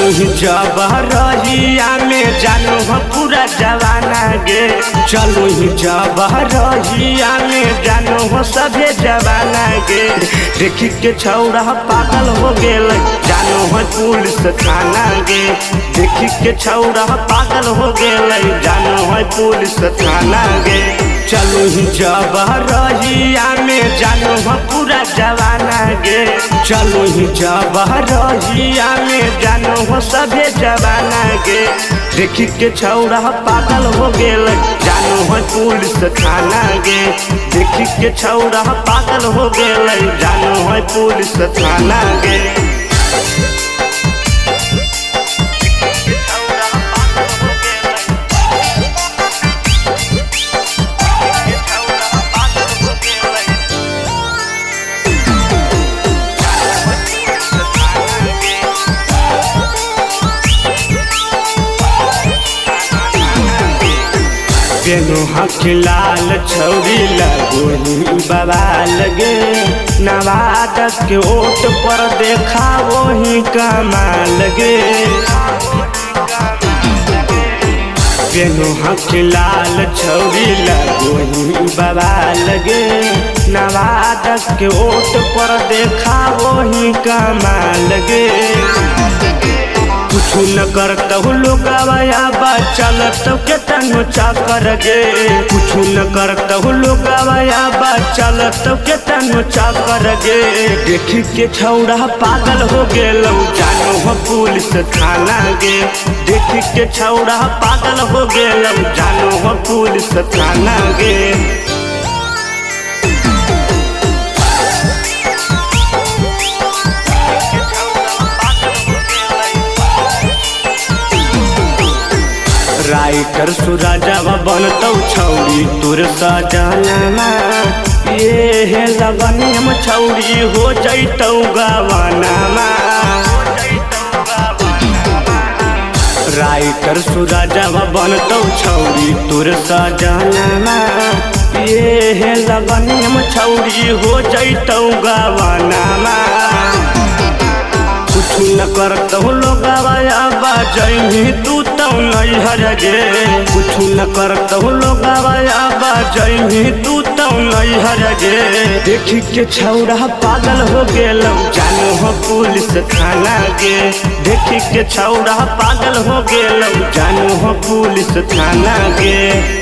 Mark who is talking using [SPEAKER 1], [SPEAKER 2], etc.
[SPEAKER 1] ही जब रहिया में जानू हो पूरा जवाना गे। चलू ही जब रहिया में जानू हो सभे जवाना गे। देखी के छौड़ा पागल हो गेल जानू हो पुलिस थाना गे। देखी के छौड़ा पागल हो गेल जानू हो पुलिस थाना गे। चलू ही जब रहिया में जानू हो पूरा जवाना गे। चलू ही जब रहिया में जानू हो सभे जवाना गे। देखी के छौड़ा पागल हो गेल जानू हो पुलिस थाना गे। देखी के छौड़ा पागल हो गेल जानू हो पुलिस थाना गे। बेनो हखिलाल छौरी लगोही बाबा लगे। नवाद के ओट पर देखा वही कमाल गे। बेनो हखिलाल छौरी लगोही बाबा लगे। नवाद के ओट पर देखा वही कमाल गे। कुछ न करतहु लोगवाया बचल तो के तनु चाकर गे। कुछ न करतहु लोगवाया बचल तो के तनु चाकर गे। देखी के छौड़ा पागल हो गेल जानू हो पुलिस थाना गे। देखी के छौड़ा पागल हो गेल जानू हो पुलिस थाना गे। राइटर सूरजवा बनतौ छौरी तोर सजनमा। ये लगन हम छौरी हो जैतौ गवनमा। राइटर सूरजवा बनतौ छौरी तोर सजनमा। ये लगन हम छौरी हो जैतौ गवनमा। कुछ न करतहु लोगवाया बाजही तू तो नहीं हर गे। कुछ न करतहु लोगवाया बाजही तू तो नहीं हर गे। देखी के छौड़ा पागल हो गेल जानू हो पुलिस थाना गे। देखी के छौड़ा पागल हो गेल जानू हो पुलिस थाना गे।